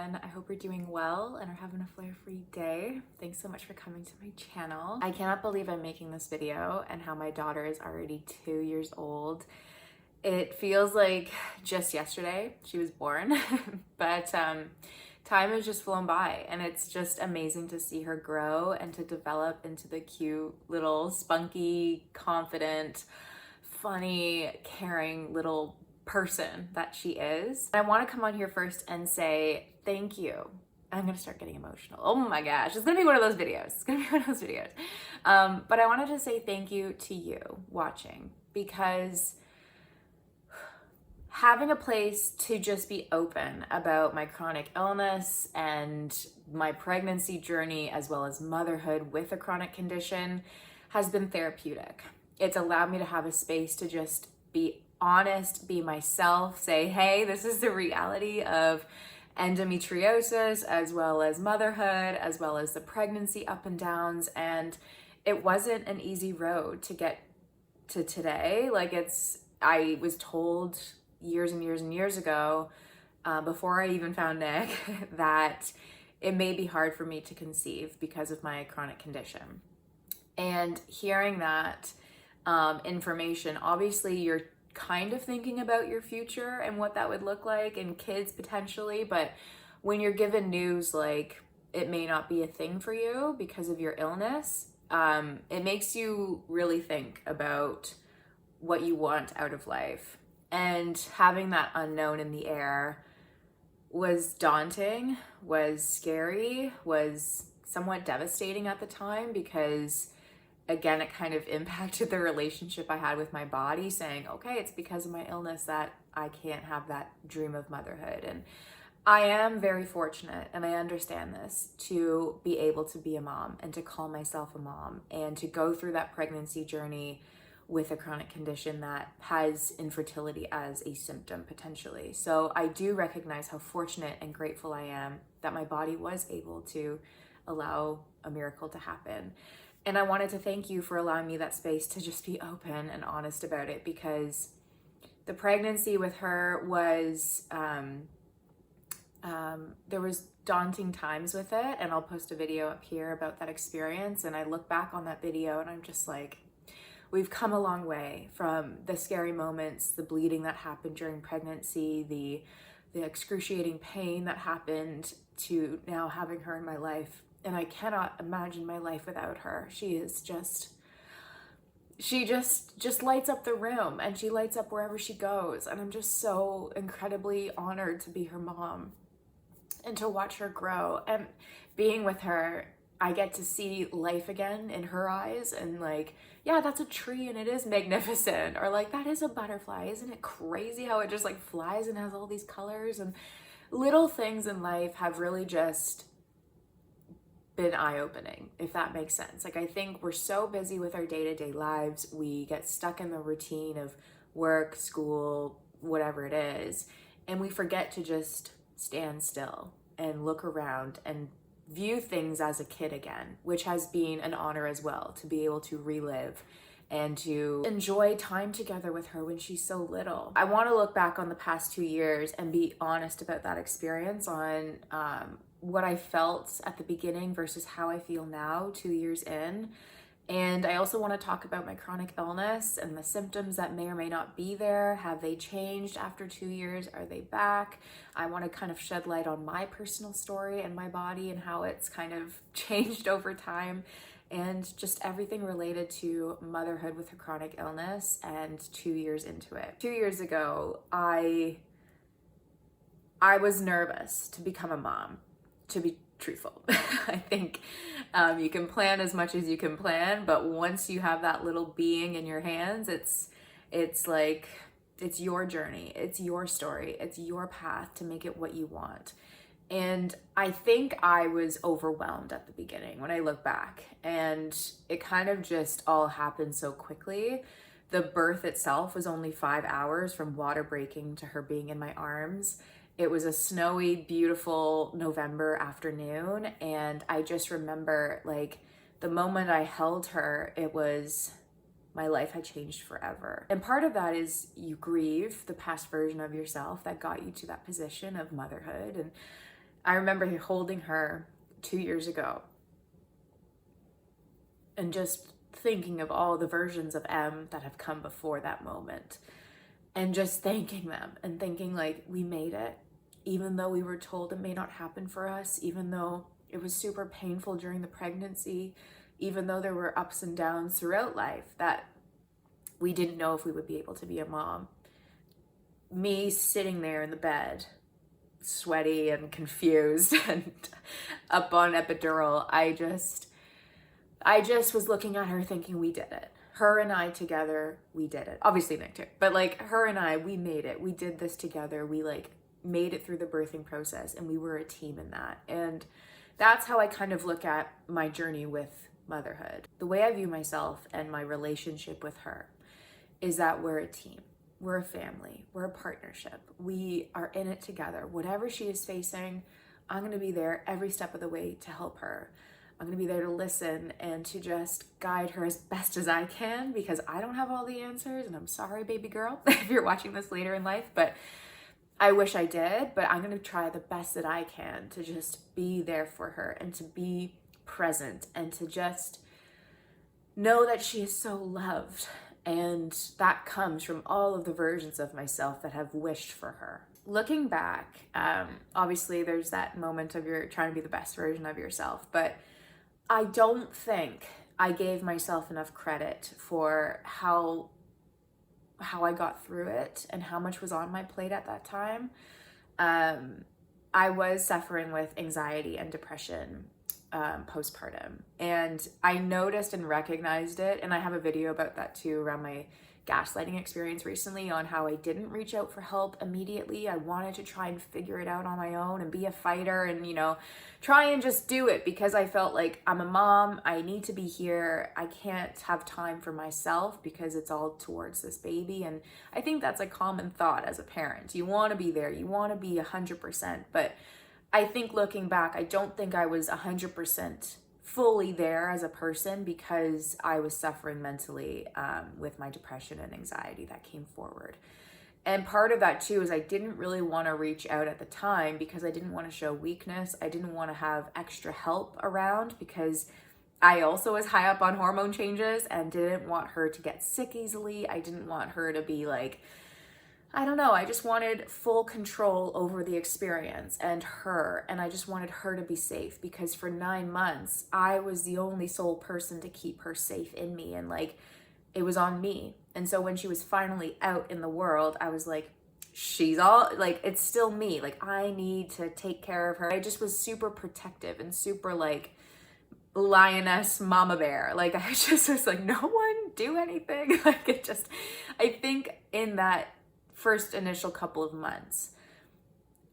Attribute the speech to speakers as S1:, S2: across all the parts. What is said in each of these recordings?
S1: everyone. I hope you're doing well and are having a flare-free day. Thanks so much for coming to my channel. I cannot believe I'm making this video and how my daughter is already 2 years old. It feels like just yesterday she was born, but time has just flown by, and it's just amazing to see her grow and to develop into the cute little spunky, confident, funny, caring little person that she is. I want to come on here first and say thank you. I'm gonna start getting emotional. Oh my gosh, it's gonna be one of those videos. It's gonna be one of those videos. But I wanted to say thank you to you watching, because having a place to just be open about my chronic illness and my pregnancy journey, as well as motherhood with a chronic condition, has been therapeutic. It's allowed me to have a space to just be honest, be myself, say, hey, this is the reality of endometriosis, as well as motherhood, as well as the pregnancy up and downs. And it wasn't an easy road to get to today. I was told years and years and years ago, before I even found Nick, that it may be hard for me to conceive because of my chronic condition. And hearing that information, obviously you're kind of thinking about your future and what that would look like, and kids potentially, but when you're given news like it may not be a thing for you because of your illness, it makes you really think about what you want out of life. And having that unknown in the air was daunting, was scary, was somewhat devastating at the time, because again, it kind of impacted the relationship I had with my body, saying, okay, it's because of my illness that I can't have that dream of motherhood. And I am very fortunate, and I understand this, to be able to be a mom and to call myself a mom and to go through that pregnancy journey with a chronic condition that has infertility as a symptom potentially. So I do recognize how fortunate and grateful I am that my body was able to allow a miracle to happen. And I wanted to thank you for allowing me that space to just be open and honest about it, because the pregnancy with her was, there was daunting times with it, and I'll post a video up here about that experience. And I look back on that video and I'm just like, we've come a long way from the scary moments, the bleeding that happened during pregnancy, the excruciating pain that happened, to now having her in my life. And I cannot imagine my life without her. She just lights up the room, and she lights up wherever she goes. And I'm just so incredibly honored to be her mom and to watch her grow. And being with her, I get to see life again in her eyes, and like, yeah, that's a tree and it is magnificent. Or like, that is a butterfly. Isn't it crazy how it just like flies and has all these colors? And little things in life have really just been eye-opening, if that makes sense. Like, I think we're so busy with our day-to-day lives, we get stuck in the routine of work, school, whatever it is, and we forget to just stand still and look around and view things as a kid again, which has been an honor as well, to be able to relive and to enjoy time together with her when she's so little. I want to look back on the past 2 years and be honest about that experience, on what I felt at the beginning versus how I feel now 2 years in. And I also want to talk about my chronic illness and the symptoms that may or may not be there. Have they changed after 2 years? Are they back? I want to kind of shed light on my personal story and my body and how it's kind of changed over time, and just everything related to motherhood with a chronic illness and 2 years into it. 2 years ago, I was nervous to become a mom, to be truthful. I think you can plan as much as you can plan, but once you have that little being in your hands, it's like, it's your journey, it's your story, it's your path to make it what you want. And I think I was overwhelmed at the beginning when I look back, and it kind of just all happened so quickly. The birth itself was only 5 hours from water breaking to her being in my arms. It was a snowy, beautiful November afternoon, and I just remember, like, the moment I held her, it was, my life had changed forever. And part of that is you grieve the past version of yourself that got you to that position of motherhood. And I remember holding her 2 years ago and just thinking of all the versions of M that have come before that moment, and just thanking them and thinking like, we made it, even though we were told it may not happen for us, even though it was super painful during the pregnancy, even though there were ups and downs throughout life that we didn't know if we would be able to be a mom. Me sitting there in the bed, sweaty and confused and up on epidural, I just was looking at her thinking, we did it. Her and I together, we did it. Obviously Nick too, but like her and I, we made it. We did this together. We like made it through the birthing process, and we were a team in that. And that's how I kind of look at my journey with motherhood. The way I view myself and my relationship with her is that we're a team. We're a family. We're a partnership. We are in it together. Whatever she is facing, I'm going to be there every step of the way to help her. I'm going to be there to listen and to just guide her as best as I can, because I don't have all the answers, and I'm sorry, baby girl, if you're watching this later in life, but I wish I did. But I'm going to try the best that I can to just be there for her and to be present and to just know that she is so loved. And that comes from all of the versions of myself that have wished for her. Looking back, obviously there's that moment of you're trying to be the best version of yourself, but I don't think I gave myself enough credit for how I got through it and how much was on my plate at that time. I was suffering with anxiety and depression postpartum, and I noticed and recognized it, and I have a video about that too around my gaslighting experience recently on how I didn't reach out for help immediately. I wanted to try and figure it out on my own and be a fighter and, try and just do it because I felt like I'm a mom. I need to be here. I can't have time for myself because it's all towards this baby. And I think that's a common thought as a parent. You want to be there. You want to be 100%. But I think looking back, I don't think I was 100% fully there as a person because I was suffering mentally with my depression and anxiety that came forward. And part of that too is I didn't really want to reach out at the time because I didn't want to show weakness. I didn't want to have extra help around because I also was high up on hormone changes and didn't want her to get sick easily. I didn't want her to be like, I don't know, I just wanted full control over the experience and her, and I just wanted her to be safe because for 9 months, I was the only sole person to keep her safe in me, and like, it was on me. And so when she was finally out in the world, I was like, she's all, like, it's still me, like, I need to take care of her. I just was super protective and super like, lioness mama bear. Like, I just was like, no one do anything. Like, it just, I think in that first initial couple of months,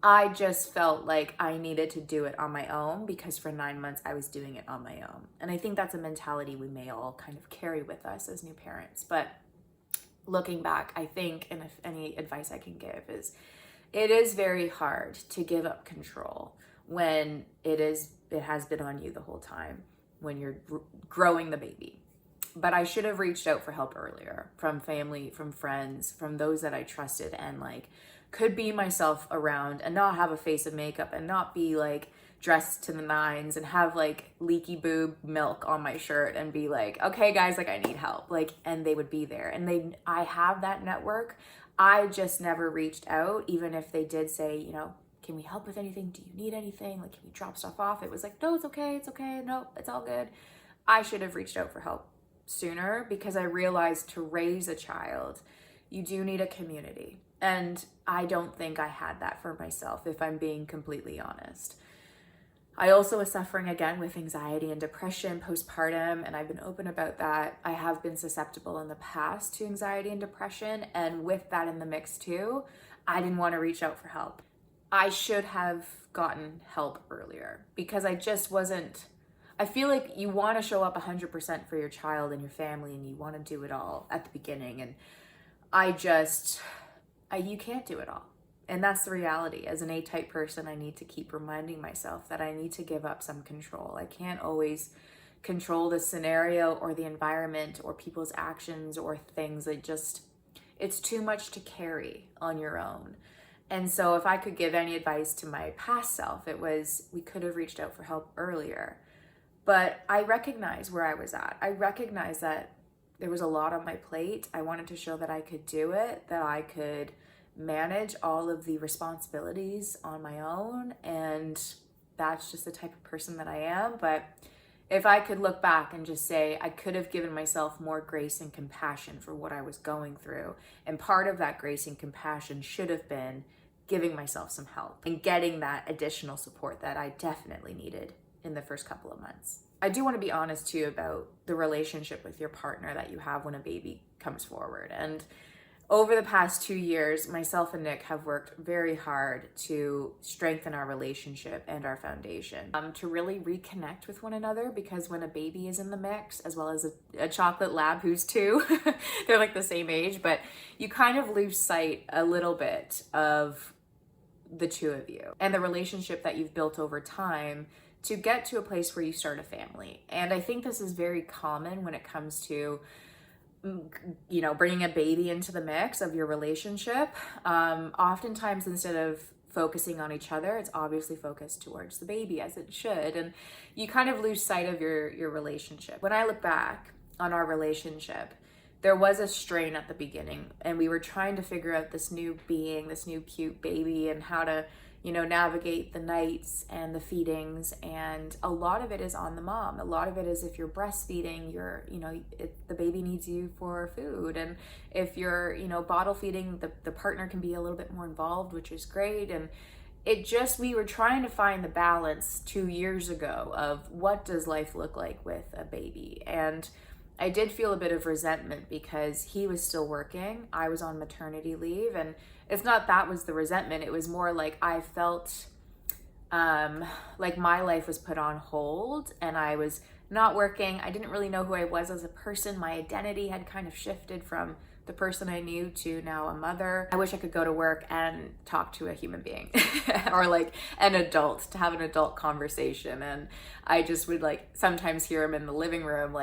S1: I just felt like I needed to do it on my own because for 9 months I was doing it on my own. And I think that's a mentality we may all kind of carry with us as new parents. But looking back, I think, and if any advice I can give is, it is very hard to give up control when it has been on you the whole time when you're growing the baby. But I should have reached out for help earlier from family, from friends, from those that I trusted and like could be myself around and not have a face of makeup and not be like dressed to the nines and have like leaky boob milk on my shirt and be like, okay guys, like I need help. Like, and they would be there. And I have that network. I just never reached out, even if they did say, can we help with anything? Do you need anything? Like, can we drop stuff off? It was like, no, it's okay. It's okay. No, it's all good. I should have reached out for help sooner because I realized to raise a child, you do need a community. And I don't think I had that for myself, if I'm being completely honest. I also was suffering again with anxiety and depression postpartum, and I've been open about that. I have been susceptible in the past to anxiety and depression, and with that in the mix too, I didn't want to reach out for help. I should have gotten help earlier because I just wasn't. I feel like you want to show up 100% for your child and your family, and you want to do it all at the beginning. And you can't do it all. And that's the reality. As an A-type person, I need to keep reminding myself that I need to give up some control. I can't always control the scenario or the environment or people's actions or things. It's too much to carry on your own. And so if I could give any advice to my past self, it was we could have reached out for help earlier. But I recognize where I was at. I recognize that there was a lot on my plate. I wanted to show that I could do it, that I could manage all of the responsibilities on my own. And that's just the type of person that I am. But if I could look back and just say, I could have given myself more grace and compassion for what I was going through. And part of that grace and compassion should have been giving myself some help and getting that additional support that I definitely needed in the first couple of months. I do want to be honest too about the relationship with your partner that you have when a baby comes forward. And over the past 2 years, myself and Nick have worked very hard to strengthen our relationship and our foundation, to really reconnect with one another, because when a baby is in the mix, as well as a chocolate lab who's 2, they're like the same age, but you kind of lose sight a little bit of the two of you and the relationship that you've built over time to get to a place where you start a family. And I think this is very common when it comes to, you know, bringing a baby into the mix of your relationship. Oftentimes, instead of focusing on each other, it's obviously focused towards the baby, as it should. And you kind of lose sight of your relationship. When I look back on our relationship, there was a strain at the beginning, and we were trying to figure out this new being, this new cute baby, and how to, you know, navigate the nights and the feedings. And a lot of it is on the mom. A lot of it is if you're breastfeeding, the baby needs you for food. And if you're, bottle feeding, the partner can be a little bit more involved, which is great. And we were trying to find the balance 2 years ago of what does life look like with a baby. And I did feel a bit of resentment because he was still working. I was on maternity leave, and it's not that was the resentment. It was more like I felt like my life was put on hold and I was not working. I didn't really know who I was as a person. My identity had kind of shifted from the person I knew to now a mother. I wish I could go to work and talk to a human being or like an adult, to have an adult conversation. And I just would sometimes hear him in the living room,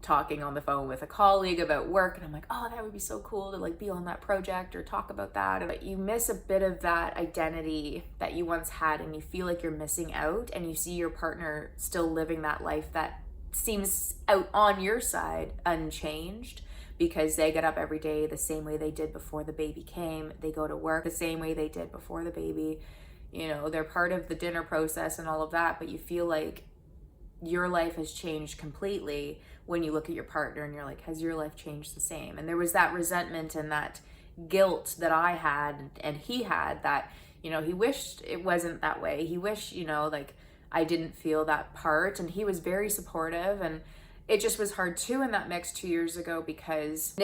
S1: talking on the phone with a colleague about work, and I'm like, oh, that would be so cool to be on that project or talk about that. But you miss a bit of that identity that you once had, and you feel like you're missing out, and you see your partner still living that life that seems out on your side unchanged, because they get up every day the same way they did before the baby came. They go to work the same way they did before the baby. They're part of the dinner process and all of that, but you feel like your life has changed completely when you look at your partner and you're like, has your life changed the same? And there was that resentment and that guilt that I had and he had, that, he wished it wasn't that way. He wished, I didn't feel that part, and he was very supportive. And it just was hard too in that mix 2 years ago, because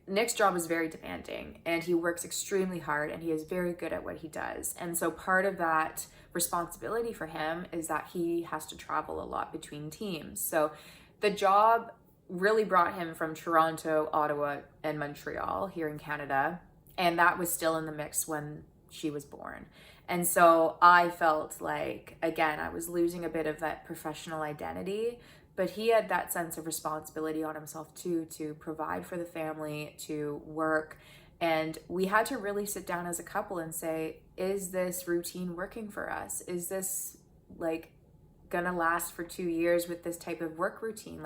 S1: Nick's job is very demanding and he works extremely hard and he is very good at what he does. And so part of that responsibility for him is that he has to travel a lot between teams. So the job really brought him from Toronto, Ottawa, and Montreal here in Canada. And that was still in the mix when she was born. And so I felt like, again, I was losing a bit of that professional identity, but he had that sense of responsibility on himself too, to provide for the family, to work. And we had to really sit down as a couple and say, is this routine working for us? Is this gonna last for 2 years with this type of work routine?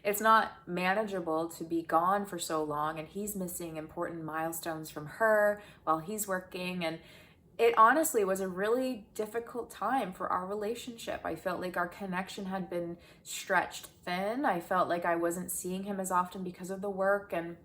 S1: It's not manageable to be gone for so long, and he's missing important milestones from her while he's working. And it honestly was a really difficult time for our relationship. I felt like our connection had been stretched thin. I felt like I wasn't seeing him as often because of the work. And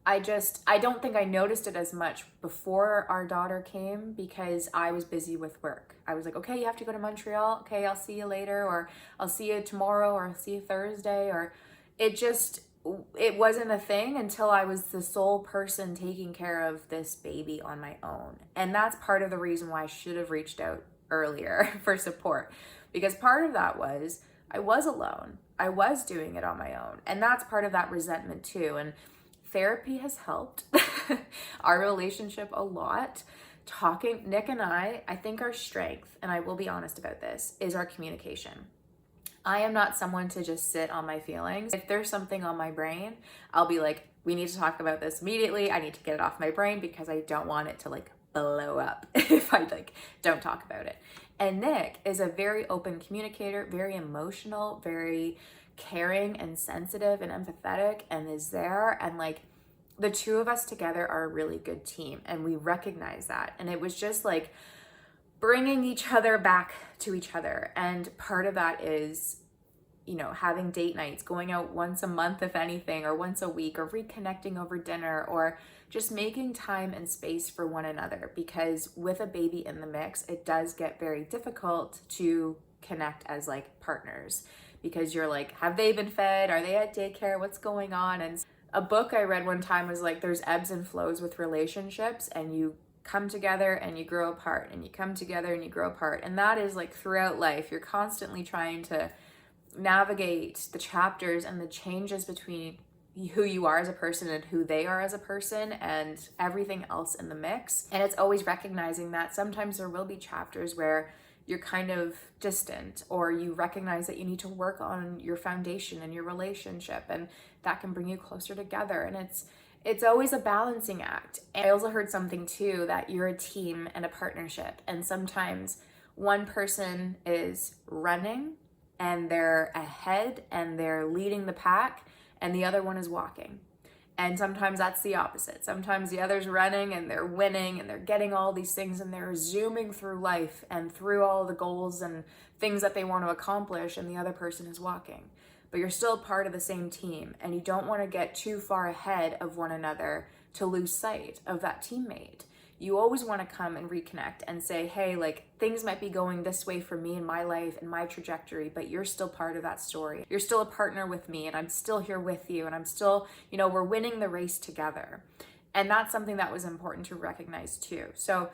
S1: I don't think I noticed it as much before our daughter came, because I was busy with work. I was like, okay, you have to go to Montreal. Okay, I'll see you later, or I'll see you tomorrow, or I'll see you Thursday. Or it wasn't a thing until I was the sole person taking care of this baby on my own. And that's part of the reason why I should have reached out earlier for support, because part of that was I was alone. I was doing it on my own. And that's part of that resentment too. And therapy has helped our relationship a lot. Nick and I think our strength, and I will be honest about this, is our communication. I am not someone to just sit on my feelings. If there's something on my brain, I'll be like, we need to talk about this immediately. I need to get it off my brain because I don't want it to blow up if I like don't talk about it. And Nick is a very open communicator, very emotional, very caring and sensitive and empathetic, and is there, and like the two of us together are a really good team, and we recognize that. And it was just like bringing each other back to each other. And part of that is, you know, having date nights, going out once a month, if anything, or once a week, or reconnecting over dinner, or just making time and space for one another. Because with a baby in the mix, it does get very difficult to connect as like partners, because you're like, have they been fed? Are they at daycare? What's going on? And a book I read one time was like, there's ebbs and flows with relationships, and you come together and you grow apart, and you come together and you grow apart. And that is like throughout life, you're constantly trying to navigate the chapters and the changes between who you are as a person and who they are as a person, and everything else in the mix. And it's always recognizing that sometimes there will be chapters where you're kind of distant, or you recognize that you need to work on your foundation and your relationship, and that can bring you closer together. And it's always a balancing act. And I also heard something too, that you're a team and a partnership, and sometimes one person is running and they're ahead and they're leading the pack, and the other one is walking. And sometimes that's the opposite. Sometimes the other's running and they're winning and they're getting all these things, and they're zooming through life and through all the goals and things that they want to accomplish, and the other person is walking. But you're still part of the same team, and you don't want to get too far ahead of one another to lose sight of that teammate. You always want to come and reconnect and say, hey, like things might be going this way for me in my life and my trajectory, but you're still part of that story. You're still a partner with me, and I'm still here with you, and I'm still, you know, we're winning the race together. And that's something that was important to recognize too. So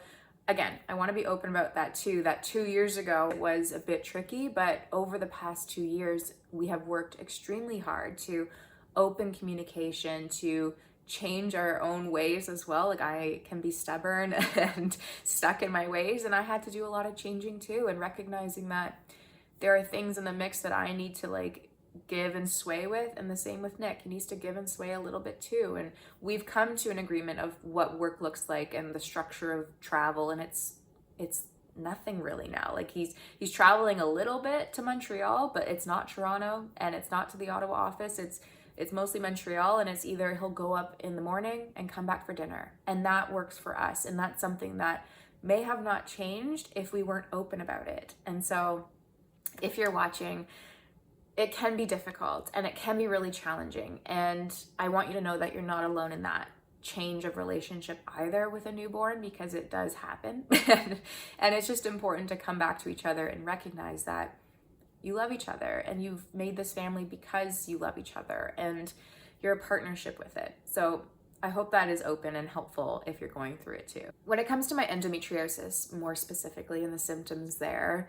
S1: again, I want to be open about that too, that 2 years ago was a bit tricky, but over the past 2 years, we have worked extremely hard to open communication, to change our own ways as well. Like I can be stubborn and stuck in my ways, and I had to do a lot of changing too, and recognizing that there are things in the mix that I need to like give and sway with, and the same with Nick. He needs to give and sway a little bit too. And we've come to an agreement of what work looks like and the structure of travel, and it's nothing really now. Like he's traveling a little bit to Montreal, but it's not Toronto, and it's not to the Ottawa office. It's mostly Montreal, and it's either he'll go up in the morning and come back for dinner, and that works for us. And that's something that may have not changed if we weren't open about it. And so if you're watching, it can be difficult and it can be really challenging. And I want you to know that you're not alone in that change of relationship either with a newborn, because it does happen. And it's just important to come back to each other and recognize that you love each other, and you've made this family because you love each other, and you're a partnership with it. So I hope that is open and helpful if you're going through it too. When it comes to my endometriosis, more specifically, and the symptoms there,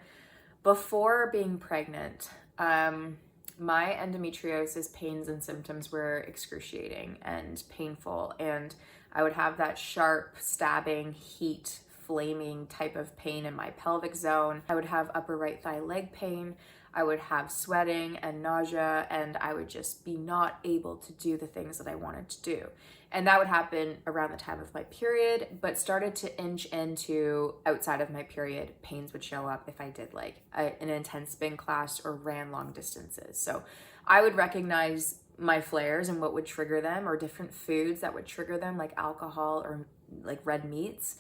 S1: before being pregnant, my endometriosis pains and symptoms were excruciating and painful, and I would have that sharp, stabbing, heat, flaming type of pain in my pelvic zone. I would have upper right thigh leg pain. I would have sweating and nausea, and I would just be not able to do the things that I wanted to do. And that would happen around the time of my period, but started to inch into outside of my period. Pains would show up if I did like an intense spin class or ran long distances. So I would recognize my flares and what would trigger them, or different foods that would trigger them, like alcohol or like red meats.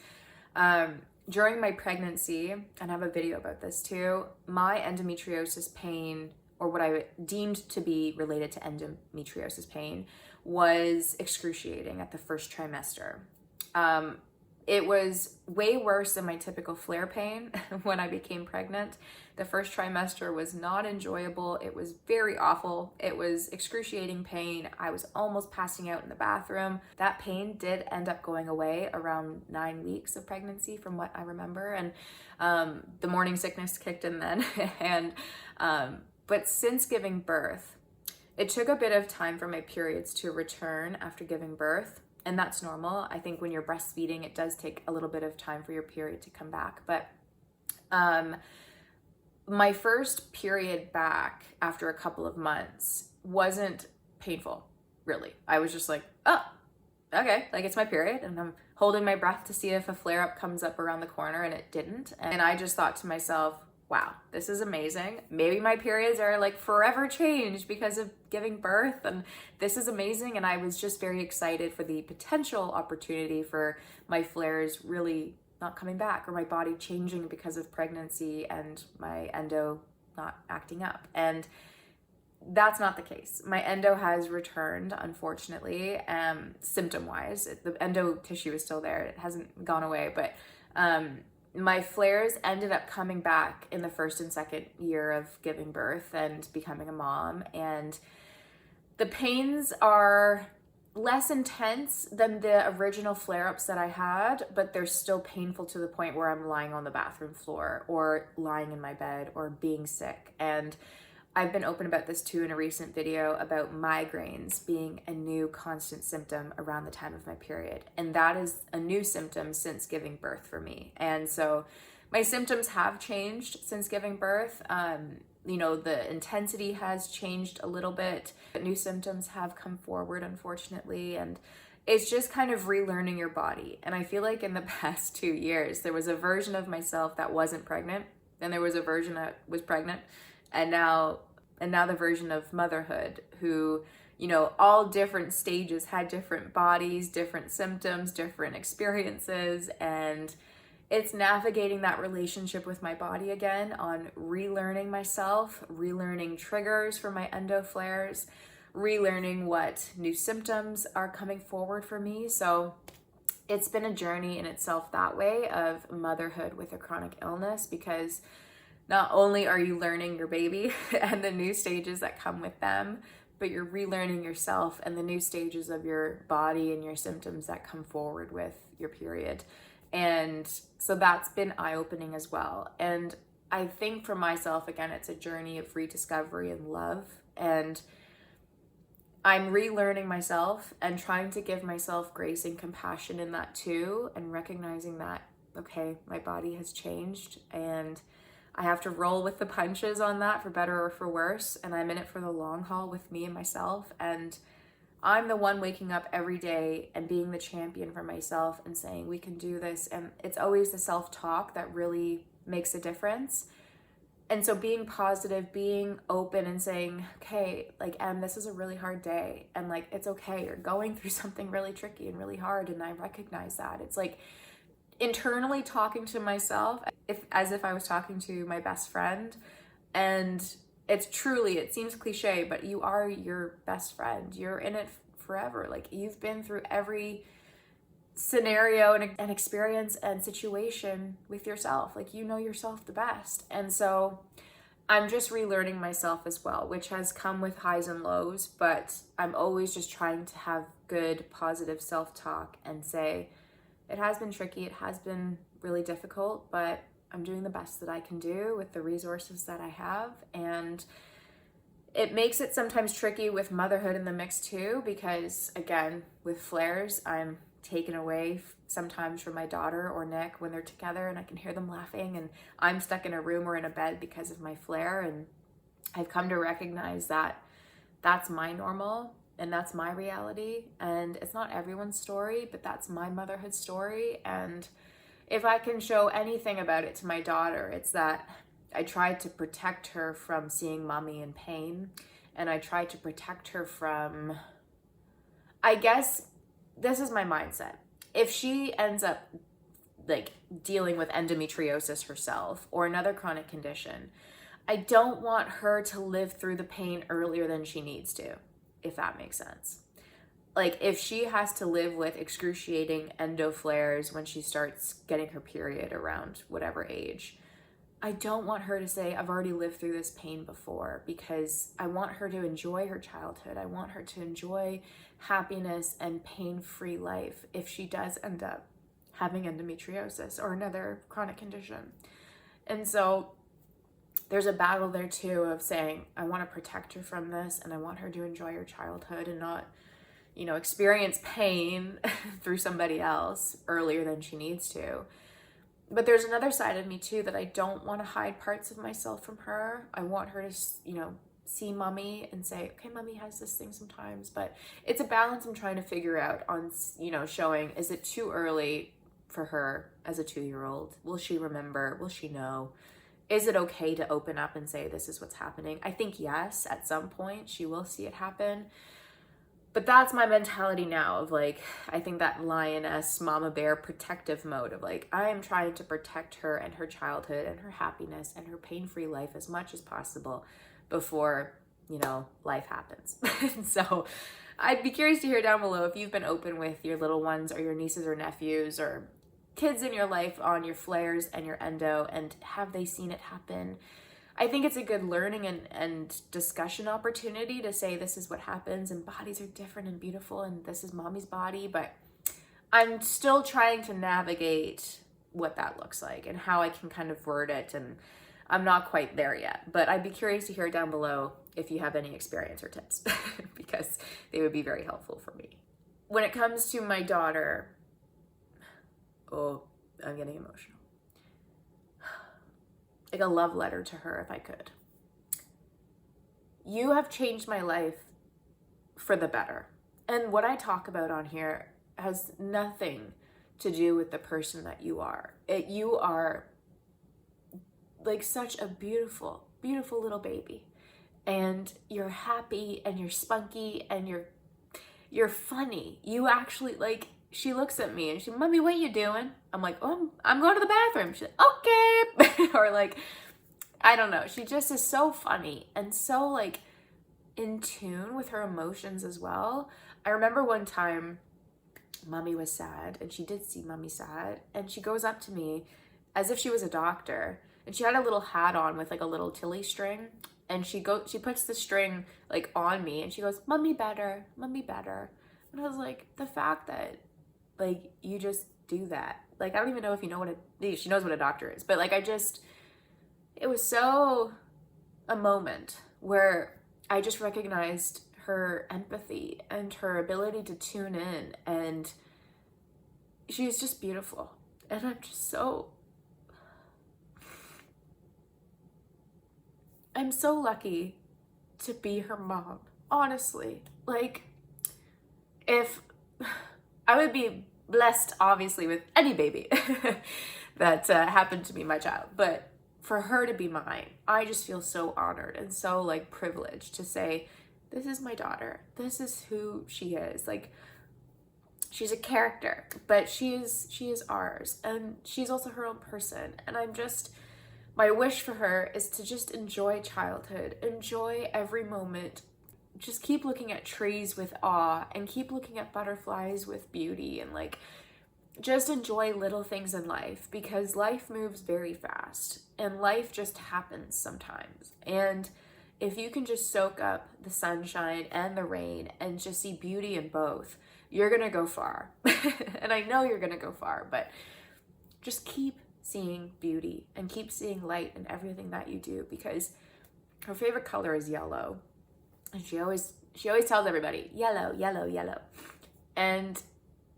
S1: During my pregnancy, and I have a video about this too, my endometriosis pain, or what I deemed to be related to endometriosis pain, was excruciating at the first trimester. It was way worse than my typical flare pain when I became pregnant. The first trimester was not enjoyable. It was very awful. It was excruciating pain. I was almost passing out in the bathroom. That pain did end up going away around 9 weeks of pregnancy, from what I remember. And the morning sickness kicked in then. But since giving birth, it took a bit of time for my periods to return after giving birth. And that's normal. I think when you're breastfeeding, it does take a little bit of time for your period to come back. But my first period back after a couple of months wasn't painful, really. I was just like, oh, okay, like it's my period, and I'm holding my breath to see if a flare up comes up around the corner, and it didn't. And I just thought to myself, wow, this is amazing. Maybe my periods are like forever changed because of giving birth, and this is amazing. And I was just very excited for the potential opportunity for my flares really not coming back, or my body changing because of pregnancy and my endo not acting up. And that's not the case. My endo has returned, unfortunately, symptom-wise. The endo tissue is still there. It hasn't gone away, but my flares ended up coming back in the first and second year of giving birth and becoming a mom. And the pains are less intense than the original flare-ups that I had, but they're still painful to the point where I'm lying on the bathroom floor or lying in my bed or being sick. And I've been open about this too in a recent video about migraines being a new constant symptom around the time of my period. And that is a new symptom since giving birth for me. And so my symptoms have changed since giving birth. The intensity has changed a little bit. New symptoms have come forward, unfortunately. And it's just kind of relearning your body. And I feel like in the past 2 years, there was a version of myself that wasn't pregnant. Then there was a version that was pregnant. And now the version of motherhood who, all different stages had different bodies, different symptoms, different experiences. And it's navigating that relationship with my body again, on relearning myself, relearning triggers for my endo flares, relearning what new symptoms are coming forward for me. So it's been a journey in itself that way of motherhood with a chronic illness, because not only are you learning your baby and the new stages that come with them, but you're relearning yourself and the new stages of your body and your symptoms that come forward with your period. And so that's been eye-opening as well. And I think for myself, again, it's a journey of rediscovery and love. And I'm relearning myself and trying to give myself grace and compassion in that too, and recognizing that, okay, my body has changed and I have to roll with the punches on that, for better or for worse. And I'm in it for the long haul with me and myself. And I'm the one waking up every day and being the champion for myself and saying, we can do this. And it's always the self-talk that really makes a difference. And so being positive, being open and saying, okay, like, Em, this is a really hard day. And like, it's okay. You're going through something really tricky and really hard. And I recognize that. It's like internally talking to myself as if I was talking to my best friend. And it's truly, it seems cliche, but you are your best friend. You're in it forever. Like, you've been through every scenario and experience and situation with yourself. Like, you know yourself the best. And so I'm just relearning myself as well, which has come with highs and lows, but I'm always just trying to have good, positive self-talk and say, it has been tricky, it has been really difficult, but I'm doing the best that I can do with the resources that I have. And it makes it sometimes tricky with motherhood in the mix too, because again, with flares, I'm taken away sometimes from my daughter or Nick when they're together, and I can hear them laughing, and I'm stuck in a room or in a bed because of my flare. And I've come to recognize that that's my normal and that's my reality, and it's not everyone's story, but that's my motherhood story. And if I can show anything about it to my daughter, it's that I tried to protect her from seeing mommy in pain, and I tried to protect her from, I guess this is my mindset. If she ends up like dealing with endometriosis herself or another chronic condition, I don't want her to live through the pain earlier than she needs to, if that makes sense. Like, if she has to live with excruciating endo flares when she starts getting her period around whatever age, I don't want her to say, I've already lived through this pain before, because I want her to enjoy her childhood. I want her to enjoy happiness and pain-free life if she does end up having endometriosis or another chronic condition. And so there's a battle there too of saying, I want to protect her from this, and I want her to enjoy her childhood and not, experience pain through somebody else earlier than she needs to. But there's another side of me too that I don't want to hide parts of myself from her. I want her to, see mommy and say, okay, mommy has this thing sometimes, but it's a balance I'm trying to figure out on, you know, showing, is it too early for her as a 2-year-old? Will she remember? Will she know? Is it okay to open up and say, this is what's happening? I think yes, at some point she will see it happen. But that's my mentality now of like, I think that lioness, mama bear protective mode of like, I am trying to protect her and her childhood and her happiness and her pain-free life as much as possible before, you know, life happens. So I'd be curious to hear down below if you've been open with your little ones or your nieces or nephews or kids in your life on your flares and your endo, and have they seen it happen? I think it's a good learning and discussion opportunity to say this is what happens, and bodies are different and beautiful, and this is mommy's body, but I'm still trying to navigate what that looks like and how I can kind of word it, and I'm not quite there yet, but I'd be curious to hear down below if you have any experience or tips because they would be very helpful for me. When it comes to my daughter, oh, I'm getting emotional. Like a love letter to her if I could. You have changed my life for the better. And what I talk about on here has nothing to do with the person that you are. You are like such a beautiful, beautiful little baby. And you're happy and you're spunky and you're funny. You actually, like, she looks at me and she's, mommy, what you doing? I'm like, oh, I'm going to the bathroom. She's like, okay. Or like, I don't know. She just is so funny and so like in tune with her emotions as well. I remember one time mommy was sad, and she did see mommy sad, and she goes up to me as if she was a doctor, and she had a little hat on with like a little tilly string, and she puts the string like on me, and she goes, mommy better, mommy better. And I was like, the fact that like you just do that, like I don't even know if you know what she knows what a doctor is, but like it was so a moment where I just recognized her empathy and her ability to tune in, and she's just beautiful. And I'm so lucky to be her mom, honestly. Like, if I would be blessed, obviously, with any baby that happened to be my child, but for her to be mine, I just feel so honored and so like privileged to say, this is my daughter. This is who she is. Like, she's a character, but she is ours, and she's also her own person. And my wish for her is to just enjoy childhood, enjoy every moment. Just keep looking at trees with awe and keep looking at butterflies with beauty, and like just enjoy little things in life, because life moves very fast and life just happens sometimes. And if you can just soak up the sunshine and the rain and just see beauty in both, you're gonna go far. And I know you're gonna go far, but just keep seeing beauty and keep seeing light in everything that you do, because her favorite color is yellow. And she always tells everybody, yellow, yellow, yellow. And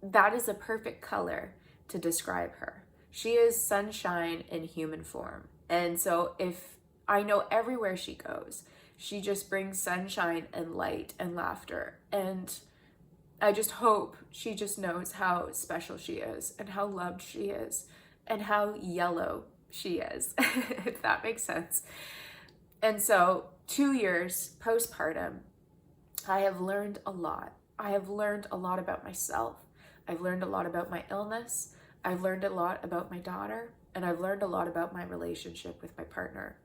S1: that is a perfect color to describe her. She is sunshine in human form. And so if I know everywhere she goes, she just brings sunshine and light and laughter. And I just hope she just knows how special she is and how loved she is and how yellow she is, if that makes sense. And so 2 years postpartum, I have learned a lot. I have learned a lot about myself. I've learned a lot about my illness. I've learned a lot about my daughter, and I've learned a lot about my relationship with my partner.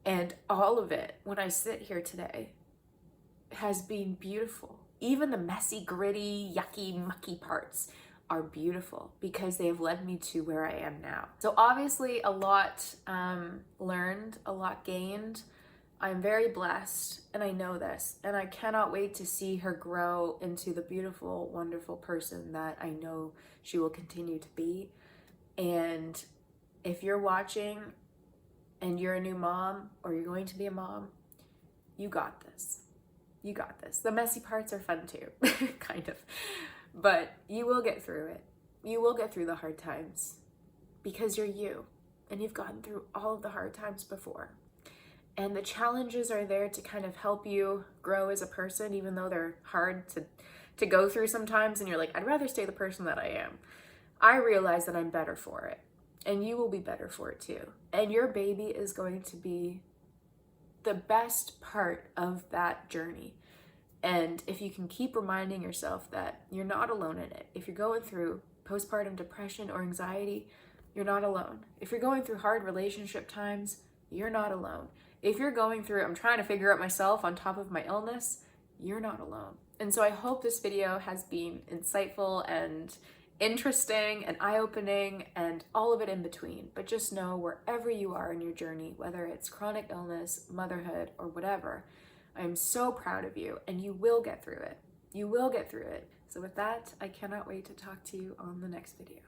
S1: And all of it, when I sit here today, has been beautiful. Even the messy, gritty, yucky, mucky parts are beautiful because they have led me to where I am now. So obviously a lot learned, a lot gained. I'm very blessed, and I know this, and I cannot wait to see her grow into the beautiful, wonderful person that I know she will continue to be. And if you're watching and you're a new mom, or you're going to be a mom, you got this. You got this. The messy parts are fun too, kind of, but you will get through it. You will get through the hard times because you're you, and you've gotten through all of the hard times before. And the challenges are there to kind of help you grow as a person, even though they're hard to go through sometimes. And you're like, I'd rather stay the person that I am. I realize that I'm better for it. And you will be better for it too. And your baby is going to be the best part of that journey. And if you can keep reminding yourself that you're not alone in it, if you're going through postpartum depression or anxiety, you're not alone. If you're going through hard relationship times, you're not alone. If you're going through, I'm trying to figure out myself on top of my illness, you're not alone. And so I hope this video has been insightful and interesting and eye-opening and all of it in between. But just know, wherever you are in your journey, whether it's chronic illness, motherhood, or whatever, I am so proud of you, and you will get through it. You will get through it. So with that, I cannot wait to talk to you on the next video.